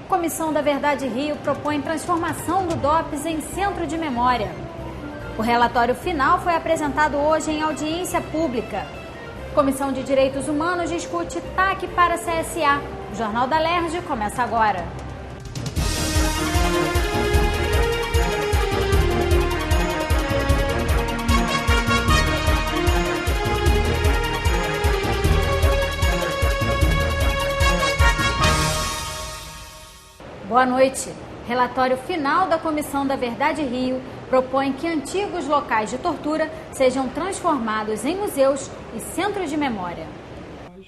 Comissão da Verdade Rio propõe transformação do DOPS em centro de memória. O relatório final foi apresentado hoje em audiência pública. Comissão de Direitos Humanos discute TAC para a CSA. O Jornal da LERJ começa agora. Boa noite. Relatório final da Comissão da Verdade Rio propõe que antigos locais de tortura sejam transformados em museus e centros de memória.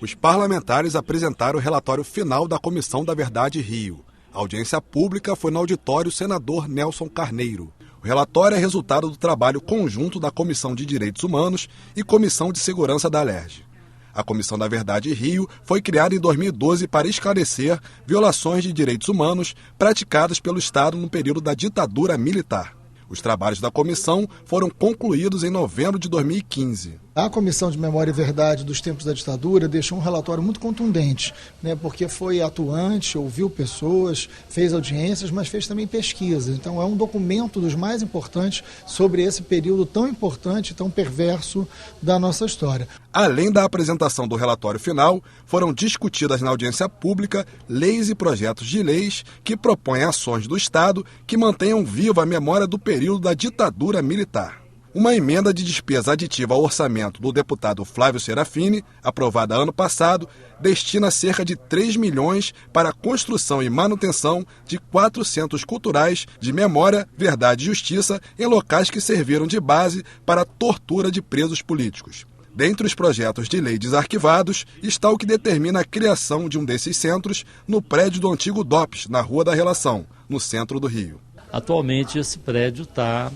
Os parlamentares apresentaram o relatório final da Comissão da Verdade Rio. A audiência pública foi no auditório Senador Nelson Carneiro. O relatório é resultado do trabalho conjunto da Comissão de Direitos Humanos e Comissão de Segurança da LERJ. A Comissão da Verdade Rio foi criada em 2012 para esclarecer violações de direitos humanos praticadas pelo Estado no período da ditadura militar. Os trabalhos da comissão foram concluídos em novembro de 2015. A Comissão de Memória e Verdade dos tempos da ditadura deixou um relatório muito contundente, porque foi atuante, ouviu pessoas, fez audiências, mas fez também pesquisas. Então é um documento dos mais importantes sobre esse período tão importante, tão perverso da nossa história. Além da apresentação do relatório final, foram discutidas na audiência pública leis e projetos de leis que propõem ações do Estado que mantenham viva a memória do período da ditadura militar. Uma emenda de despesa aditiva ao orçamento do deputado Flávio Serafini, aprovada ano passado, destina cerca de 3 milhões para a construção e manutenção de 4 centros culturais de memória, verdade e justiça em locais que serviram de base para a tortura de presos políticos. Dentre os projetos de lei desarquivados está o que determina a criação de um desses centros no prédio do antigo DOPS, na Rua da Relação, no centro do Rio. Atualmente esse prédio está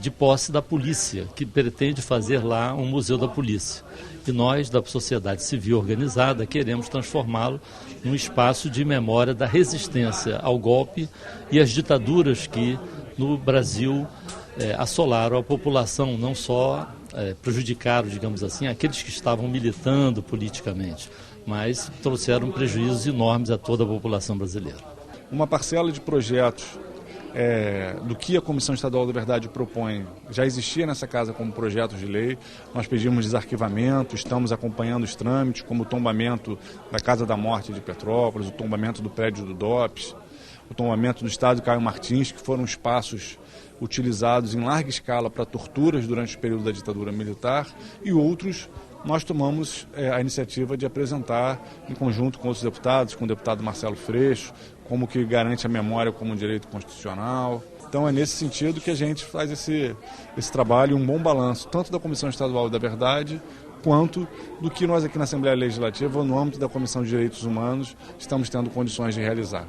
de posse da polícia, que pretende fazer lá um museu da polícia. E nós, da sociedade civil organizada, queremos transformá-lo num espaço de memória da resistência ao golpe e às ditaduras que no Brasil assolaram a população, não só prejudicaram, digamos assim, aqueles que estavam militando politicamente, mas trouxeram prejuízos enormes a toda a população brasileira. Uma parcela de projetos do que a Comissão Estadual da Verdade propõe já existia nessa casa como projetos de lei. Nós pedimos desarquivamento, estamos acompanhando os trâmites, como o tombamento da Casa da Morte de Petrópolis, o tombamento do prédio do DOPS, o tombamento do Estádio Caio Martins, que foram espaços utilizados em larga escala para torturas durante o período da ditadura militar, e outros nós tomamos a iniciativa de apresentar em conjunto com outros deputados, com o deputado Marcelo Freixo, como que garante a memória como um direito constitucional. Então é nesse sentido que a gente faz esse trabalho, um bom balanço, tanto da Comissão Estadual da Verdade, quanto do que nós aqui na Assembleia Legislativa, no âmbito da Comissão de Direitos Humanos, estamos tendo condições de realizar.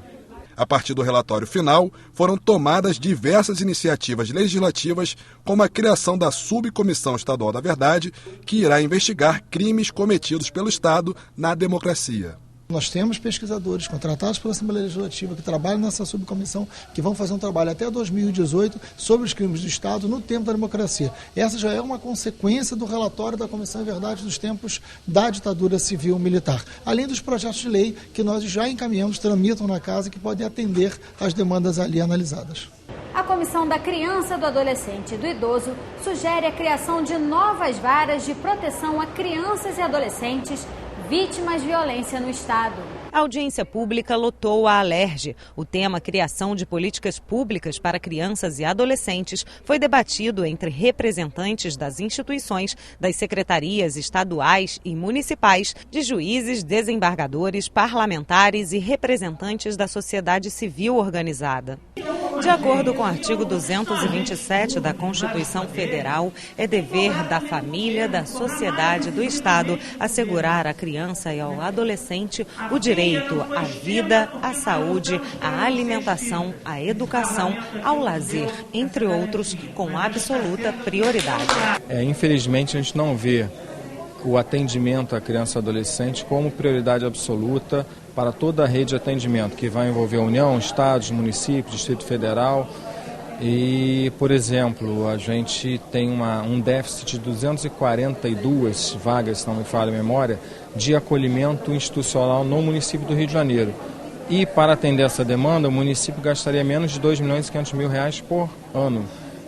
A partir do relatório final, foram tomadas diversas iniciativas legislativas, como a criação da Subcomissão Estadual da Verdade, que irá investigar crimes cometidos pelo Estado na democracia. Nós temos pesquisadores contratados pela Assembleia Legislativa que trabalham nessa subcomissão, que vão fazer um trabalho até 2018 sobre os crimes do Estado no tempo da democracia. Essa já é uma consequência do relatório da Comissão de Verdade dos tempos da ditadura civil-militar. Além dos projetos de lei que nós já encaminhamos, tramitam na casa, que podem atender às demandas ali analisadas. A Comissão da Criança, do Adolescente e do Idoso sugere a criação de novas varas de proteção a crianças e adolescentes vítimas de violência no Estado. A audiência pública lotou a LERJ. O tema Criação de Políticas Públicas para Crianças e Adolescentes foi debatido entre representantes das instituições, das secretarias estaduais e municipais, de juízes, desembargadores, parlamentares e representantes da sociedade civil organizada. De acordo com o artigo 227 da Constituição Federal, é dever da família, da sociedade, do Estado assegurar à criança e ao adolescente o direito à vida, à saúde, à alimentação, à educação, ao lazer, entre outros, com absoluta prioridade. Infelizmente, a gente não vê o atendimento à criança e adolescente como prioridade absoluta para toda a rede de atendimento, que vai envolver a União, Estados, municípios, Distrito Federal. E, por exemplo, a gente tem um déficit de 242 vagas, se não me falha a memória, de acolhimento institucional no município do Rio de Janeiro. E para atender essa demanda, o município gastaria menos de R$2.500.000 por ano,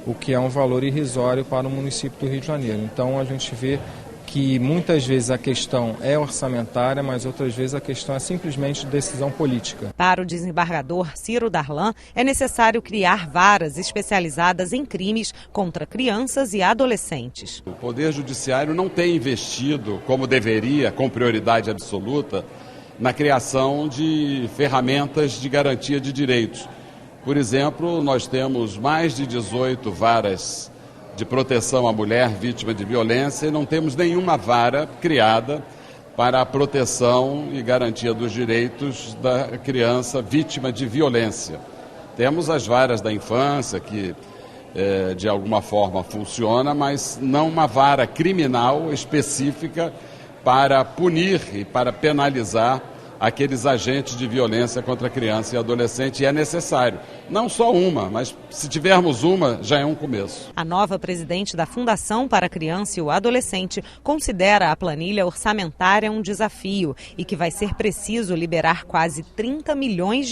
o que é um valor irrisório para o município do Rio de Janeiro. Então a gente vê que muitas vezes a questão é orçamentária, mas outras vezes a questão é simplesmente de decisão política. Para o desembargador Ciro Darlan, é necessário criar varas especializadas em crimes contra crianças e adolescentes. O Poder Judiciário não tem investido, como deveria, com prioridade absoluta, na criação de ferramentas de garantia de direitos. Por exemplo, nós temos mais de 18 varas de proteção à mulher vítima de violência e não temos nenhuma vara criada para a proteção e garantia dos direitos da criança vítima de violência. Temos as varas da infância, que de alguma forma funciona, mas não uma vara criminal específica para punir e para penalizar aqueles agentes de violência contra criança e adolescente, e é necessário. Não só uma, mas se tivermos uma, já é um começo. A nova presidente da Fundação para a Criança e o Adolescente considera a planilha orçamentária um desafio e que vai ser preciso liberar quase R$30 milhões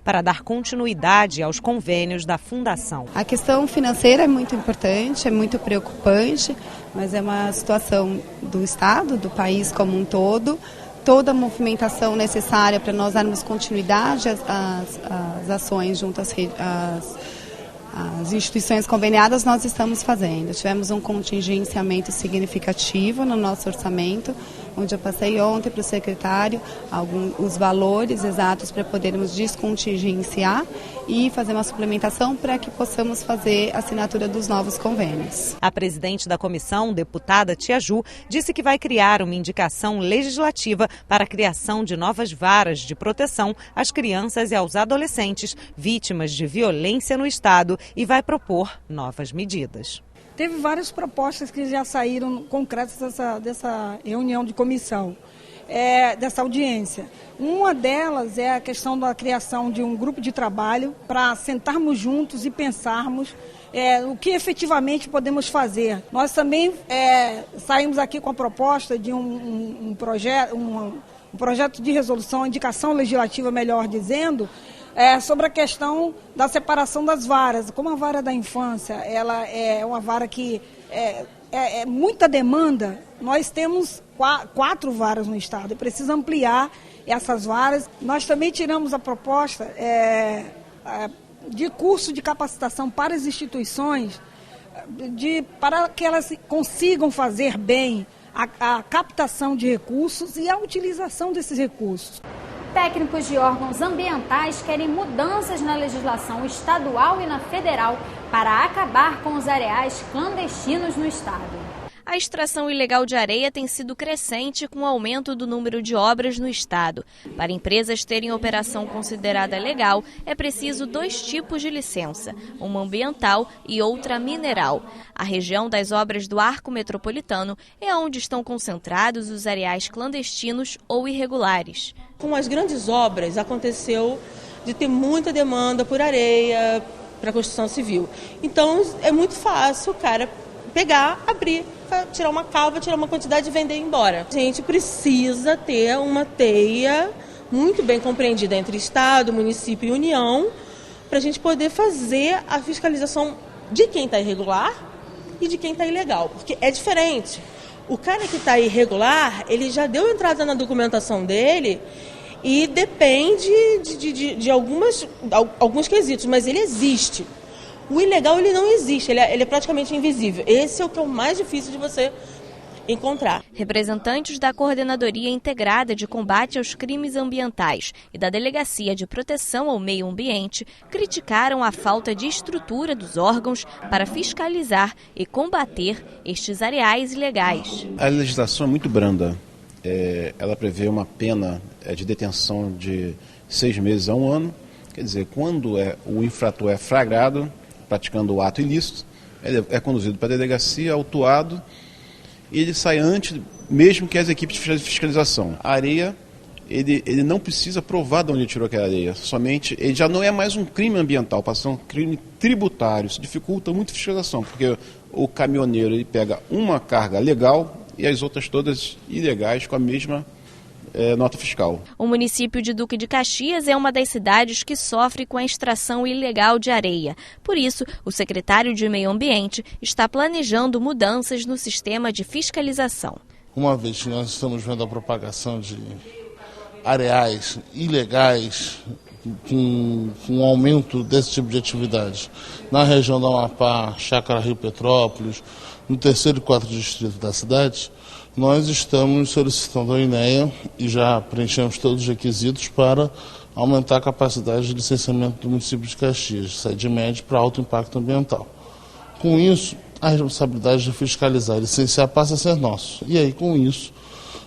para dar continuidade aos convênios da Fundação. A questão financeira é muito importante, é muito preocupante, mas é uma situação do Estado, do país como um todo. Toda a movimentação necessária para nós darmos continuidade às ações junto às instituições conveniadas, nós estamos fazendo. Tivemos um contingenciamento significativo no nosso orçamento, onde eu passei ontem para o secretário os valores exatos para podermos descontingenciar e fazer uma suplementação para que possamos fazer a assinatura dos novos convênios. A presidente da comissão, deputada Tia Ju, disse que vai criar uma indicação legislativa para a criação de novas varas de proteção às crianças e aos adolescentes vítimas de violência no Estado e vai propor novas medidas. Teve várias propostas que já saíram concretas dessa reunião de comissão, dessa audiência. Uma delas é a questão da criação de um grupo de trabalho para sentarmos juntos e pensarmos o que efetivamente podemos fazer. Nós também saímos aqui com a proposta de um projeto de resolução, indicação legislativa, melhor dizendo, sobre a questão da separação das varas. Como a vara da infância ela é uma vara que é muita demanda, nós temos 4 varas no Estado e precisa ampliar essas varas. Nós também tiramos a proposta de curso de capacitação para as instituições, para que elas consigam fazer bem a captação de recursos e a utilização desses recursos. Técnicos de órgãos ambientais querem mudanças na legislação estadual e na federal para acabar com os areais clandestinos no estado. A extração ilegal de areia tem sido crescente com o aumento do número de obras no estado. Para empresas terem operação considerada legal, é preciso 2 tipos de licença, uma ambiental e outra mineral. A região das obras do Arco Metropolitano é onde estão concentrados os areais clandestinos ou irregulares. Com as grandes obras, aconteceu de ter muita demanda por areia para a construção civil. Então, é muito fácil o cara pegar, abrir, tirar uma calva, tirar uma quantidade e vender e ir embora. A gente precisa ter uma teia muito bem compreendida entre Estado, município e União, para a gente poder fazer a fiscalização de quem está irregular e de quem está ilegal, porque é diferente. O cara que está irregular, ele já deu entrada na documentação dele e depende de alguns quesitos, mas ele existe. O ilegal ele não existe, ele é praticamente invisível. Esse é o que é o mais difícil de você encontrar. Representantes da Coordenadoria Integrada de Combate aos Crimes Ambientais e da Delegacia de Proteção ao Meio Ambiente criticaram a falta de estrutura dos órgãos para fiscalizar e combater estes areais ilegais. A legislação é muito branda. Ela prevê uma pena de detenção de 6 meses a 1 ano. Quer dizer, quando o infrator é flagrado praticando o ato ilícito, ele é conduzido para a delegacia, autuado, e ele sai antes, mesmo que as equipes de fiscalização. A areia, ele não precisa provar de onde ele tirou aquela areia, somente, ele já não é mais um crime ambiental, passa a ser um crime tributário. Isso dificulta muito a fiscalização, porque o caminhoneiro ele pega uma carga legal e as outras todas ilegais com a mesma nota fiscal. O município de Duque de Caxias é uma das cidades que sofre com a extração ilegal de areia. Por isso, o secretário de Meio Ambiente está planejando mudanças no sistema de fiscalização. Uma vez que nós estamos vendo a propagação de areais ilegais, com um aumento desse tipo de atividade na região do Amapá, Chácara Rio Petrópolis, no 3º e 4º distrito da cidade, nós estamos solicitando ao INEA e já preenchemos todos os requisitos para aumentar a capacidade de licenciamento do município de Caxias, sair de médio para alto impacto ambiental. Com isso, a responsabilidade de fiscalizar e licenciar passa a ser nossa. E aí, com isso,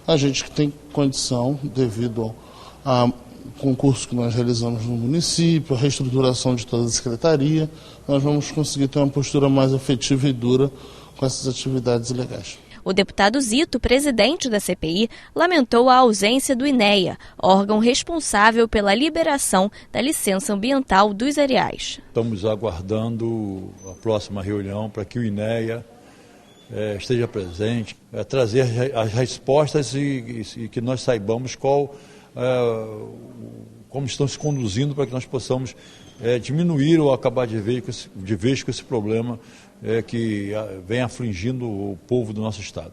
a gente que tem condição, devido ao concurso que nós realizamos no município, a reestruturação de toda a secretaria, nós vamos conseguir ter uma postura mais efetiva e dura com essas atividades ilegais. O deputado Zito, presidente da CPI, lamentou a ausência do INEA, órgão responsável pela liberação da licença ambiental dos areais. Estamos aguardando a próxima reunião para que o INEA esteja presente, trazer as respostas e que nós saibamos como estão se conduzindo para que nós possamos diminuir ou acabar de vez com esse problema que vem afligindo o povo do nosso estado.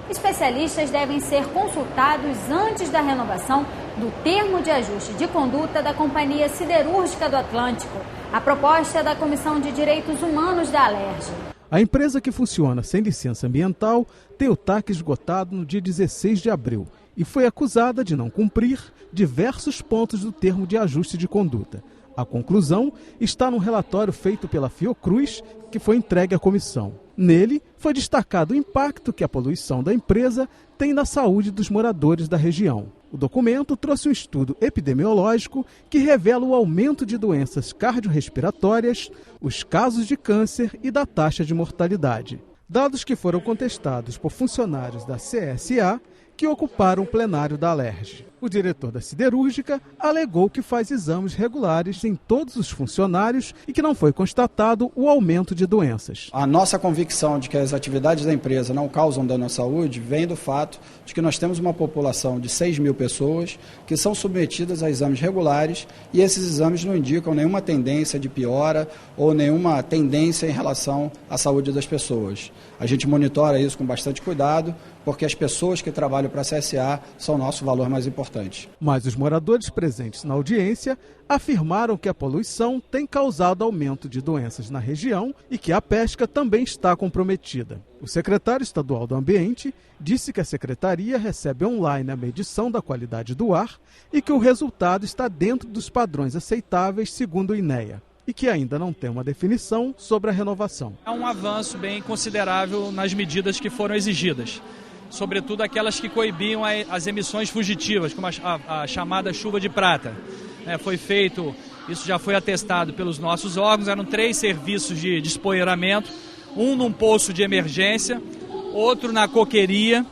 Especialistas devem ser consultados antes da renovação do termo de ajuste de conduta da Companhia Siderúrgica do Atlântico. A proposta é da Comissão de Direitos Humanos da Alerj. A empresa, que funciona sem licença ambiental, tem o TAC esgotado no dia 16 de abril e foi acusada de não cumprir diversos pontos do termo de ajuste de conduta. A conclusão está no relatório feito pela Fiocruz, que foi entregue à comissão. Nele, foi destacado o impacto que a poluição da empresa tem na saúde dos moradores da região. O documento trouxe um estudo epidemiológico que revela o aumento de doenças cardiorrespiratórias, os casos de câncer e da taxa de mortalidade. Dados que foram contestados por funcionários da CSA, que ocuparam o plenário da Alerj. O diretor da siderúrgica alegou que faz exames regulares em todos os funcionários e que não foi constatado o aumento de doenças. A nossa convicção de que as atividades da empresa não causam dano à saúde vem do fato de que nós temos uma população de 6 mil pessoas que são submetidas a exames regulares e esses exames não indicam nenhuma tendência de piora ou nenhuma tendência em relação à saúde das pessoas. A gente monitora isso com bastante cuidado, porque as pessoas que trabalham para a CSA são o nosso valor mais importante. Mas os moradores presentes na audiência afirmaram que a poluição tem causado aumento de doenças na região e que a pesca também está comprometida. O secretário estadual do Ambiente disse que a secretaria recebe online a medição da qualidade do ar e que o resultado está dentro dos padrões aceitáveis segundo o INEA. E que ainda não tem uma definição sobre a renovação. Há um avanço bem considerável nas medidas que foram exigidas, sobretudo aquelas que coibiam as emissões fugitivas, como a chamada chuva de prata. Foi feito, isso já foi atestado pelos nossos órgãos, eram 3 serviços de despoeiramento, um num poço de emergência, outro na coqueria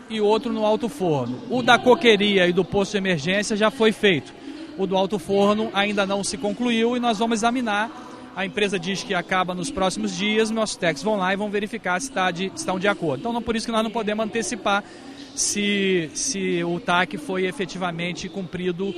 e outro no alto forno. O da coqueria e do poço de emergência já foi feito. O do alto forno ainda não se concluiu e nós vamos examinar. A empresa diz que acaba nos próximos dias, nossos técnicos vão lá e vão verificar se estão de acordo. Então, por isso que nós não podemos antecipar se o TAC foi efetivamente cumprido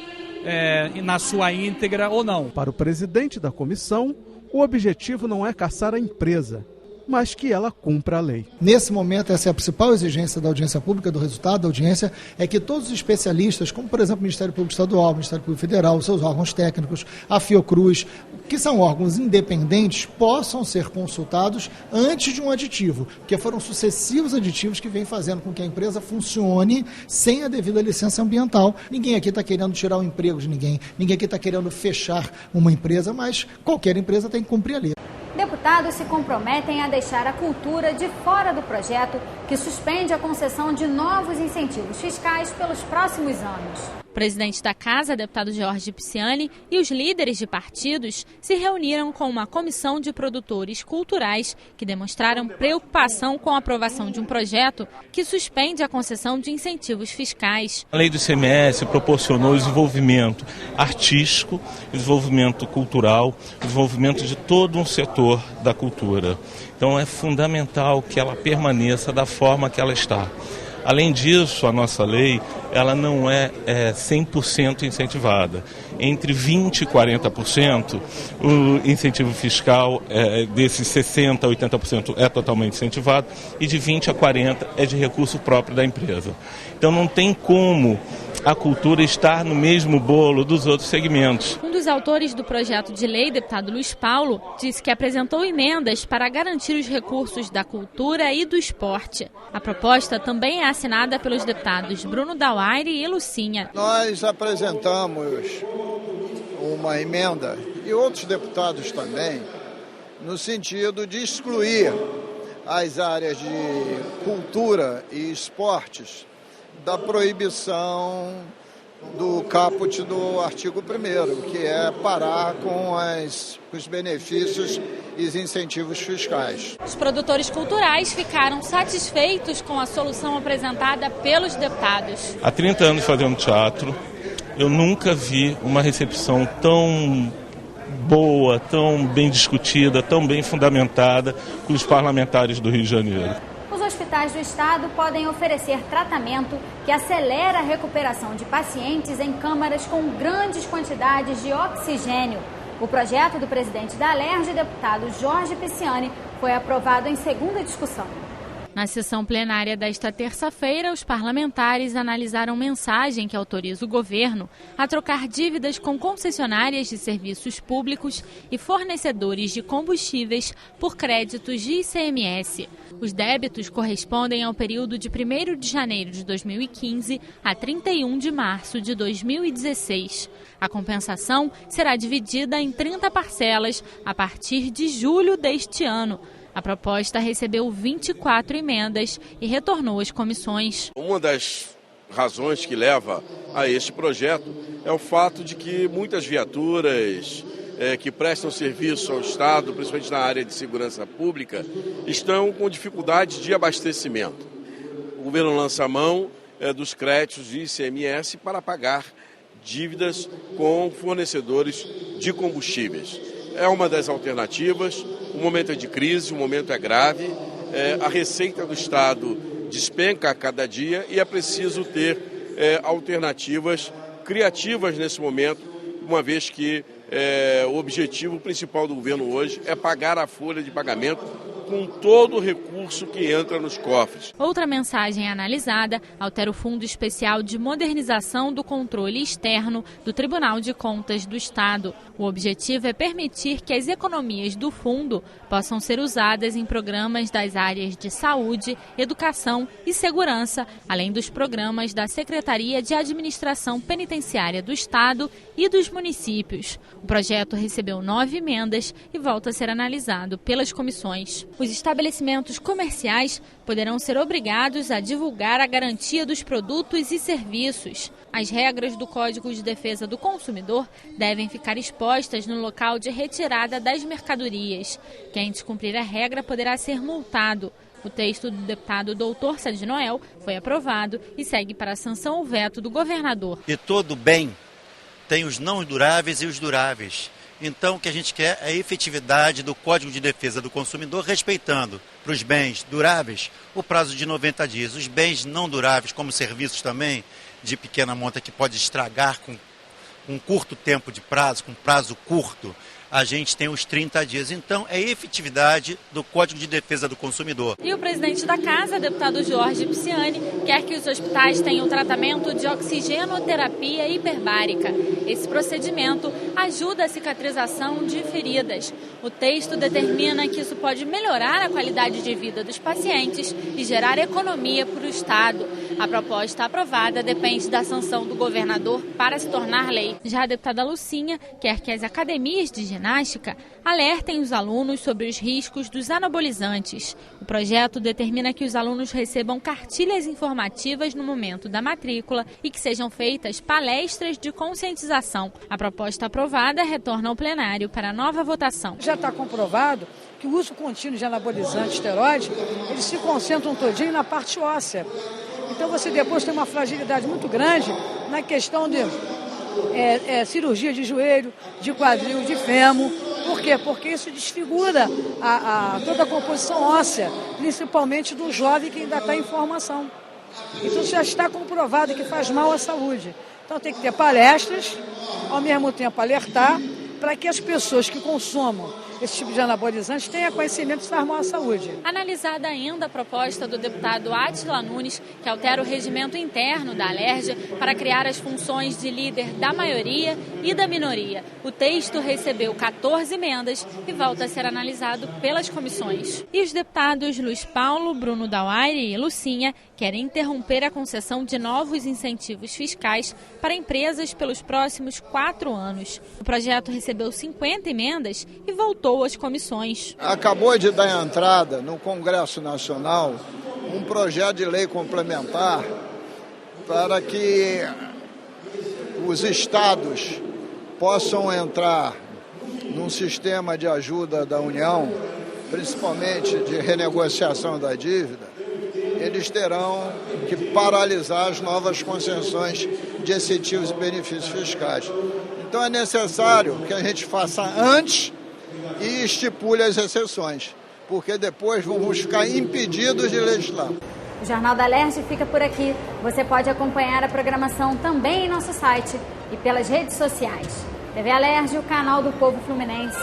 na sua íntegra ou não. Para o presidente da comissão, o objetivo não é caçar a empresa, mas que ela cumpra a lei. Nesse momento, essa é a principal exigência da audiência pública, do resultado da audiência, é que todos os especialistas, como por exemplo o Ministério Público Estadual, o Ministério Público Federal, os seus órgãos técnicos, a Fiocruz, que são órgãos independentes, possam ser consultados antes de um aditivo, porque foram sucessivos aditivos que vêm fazendo com que a empresa funcione sem a devida licença ambiental. Ninguém aqui está querendo tirar o emprego de ninguém aqui está querendo fechar uma empresa, mas qualquer empresa tem que cumprir a lei. Deputados se comprometem a deixar a cultura de fora do projeto que suspende a concessão de novos incentivos fiscais pelos próximos anos. O presidente da Casa, deputado Jorge Pisciani, e os líderes de partidos se reuniram com uma comissão de produtores culturais que demonstraram preocupação com a aprovação de um projeto que suspende a concessão de incentivos fiscais. A lei do ICMS proporcionou o desenvolvimento artístico, o desenvolvimento cultural, o desenvolvimento de todo um setor da cultura. Então é fundamental que ela permaneça da forma que ela está. Além disso, a nossa lei ela não é 100% incentivada. Entre 20% e 40%, o incentivo fiscal desses 60% a 80% é totalmente incentivado e de 20% a 40% é de recurso próprio da empresa. Então não tem como a cultura estar no mesmo bolo dos outros segmentos. Um dos autores do projeto de lei, deputado Luiz Paulo, disse que apresentou emendas para garantir os recursos da cultura e do esporte. A proposta também é assinada pelos deputados Bruno Dauaire e Lucinha. Nós apresentamos uma emenda, e outros deputados também, no sentido de excluir as áreas de cultura e esportes da proibição do caput do artigo 1º, que é parar com os benefícios e os incentivos fiscais. Os produtores culturais ficaram satisfeitos com a solução apresentada pelos deputados. Há 30 anos fazendo teatro, eu nunca vi uma recepção tão boa, tão bem discutida, tão bem fundamentada com os parlamentares do Rio de Janeiro. Os hospitais do estado podem oferecer tratamento que acelera a recuperação de pacientes em câmaras com grandes quantidades de oxigênio. O projeto do presidente da Alerj, deputado Jorge Pisciani, foi aprovado em segunda discussão. Na sessão plenária desta terça-feira, os parlamentares analisaram mensagem que autoriza o governo a trocar dívidas com concessionárias de serviços públicos e fornecedores de combustíveis por créditos de ICMS. Os débitos correspondem ao período de 1º de janeiro de 2015 a 31 de março de 2016. A compensação será dividida em 30 parcelas a partir de julho deste ano. A proposta recebeu 24 emendas e retornou às comissões. Uma das razões que leva a este projeto é o fato de que muitas viaturas que prestam serviço ao Estado, principalmente na área de segurança pública, estão com dificuldade de abastecimento. O governo lança a mão dos créditos de ICMS para pagar dívidas com fornecedores de combustíveis. É uma das alternativas. O momento é de crise, o momento é grave, a receita do Estado despenca a cada dia e é preciso ter alternativas criativas nesse momento, uma vez que o objetivo principal do governo hoje é pagar a folha de pagamento com todo o recurso que entra nos cofres. Outra mensagem analisada altera o Fundo Especial de Modernização do Controle Externo do Tribunal de Contas do Estado. O objetivo é permitir que as economias do fundo possam ser usadas em programas das áreas de saúde, educação e segurança, além dos programas da Secretaria de Administração Penitenciária do Estado e dos municípios. O projeto recebeu 9 emendas e volta a ser analisado pelas comissões. Os estabelecimentos comerciais poderão ser obrigados a divulgar a garantia dos produtos e serviços. As regras do Código de Defesa do Consumidor devem ficar expostas no local de retirada das mercadorias. Quem descumprir a regra poderá ser multado. O texto do deputado Dr. Sérgio Noel foi aprovado e segue para a sanção ou veto do governador. E todo bem tem os não duráveis e os duráveis. Então, o que a gente quer é a efetividade do Código de Defesa do Consumidor, respeitando para os bens duráveis o prazo de 90 dias. Os bens não duráveis, como serviços também, de pequena monta, que pode estragar com um curto tempo de prazo, com prazo curto, a gente tem os 30 dias. Então, é a efetividade do Código de Defesa do Consumidor. E o presidente da Casa, deputado Jorge Pisciani, quer que os hospitais tenham tratamento de oxigenoterapia hiperbárica. Esse procedimento ajuda a cicatrização de feridas. O texto determina que isso pode melhorar a qualidade de vida dos pacientes e gerar economia para o Estado. A proposta aprovada depende da sanção do governador para se tornar lei. Já a deputada Lucinha quer que as academias de ginástica alertem os alunos sobre os riscos dos anabolizantes. O projeto determina que os alunos recebam cartilhas informativas no momento da matrícula e que sejam feitas palestras de conscientização. A proposta aprovada retorna ao plenário para nova votação. Já está comprovado que o uso contínuo de anabolizante esteroide, eles se concentram todinho na parte óssea. Então você depois tem uma fragilidade muito grande na questão de cirurgia de joelho, de quadril, de fêmur. Por quê? Porque isso desfigura toda a composição óssea, principalmente do jovem que ainda está em formação. Então já está comprovado que faz mal à saúde. Então tem que ter palestras, ao mesmo tempo alertar, para que as pessoas que consumam esse tipo de anabolizantes tenham conhecimento de faz mal à saúde. Analisada ainda a proposta do deputado Átila Nunes, que altera o regimento interno da Alerj para criar as funções de líder da maioria e da minoria. O texto recebeu 14 emendas e volta a ser analisado pelas comissões. E os deputados Luiz Paulo, Bruno Dauaire e Lucinha querem interromper a concessão de novos incentivos fiscais para empresas pelos próximos 4 anos. O projeto recebeu 50 emendas e voltou às comissões. Acabou de dar entrada no Congresso Nacional um projeto de lei complementar para que os estados possam entrar num sistema de ajuda da União, principalmente de renegociação da dívida. Eles terão que paralisar as novas concessões de incentivos e benefícios fiscais. Então é necessário que a gente faça antes e estipule as exceções, porque depois vamos ficar impedidos de legislar. O Jornal da Alerj fica por aqui. Você pode acompanhar a programação também em nosso site e pelas redes sociais. TV Alerj, o canal do povo fluminense.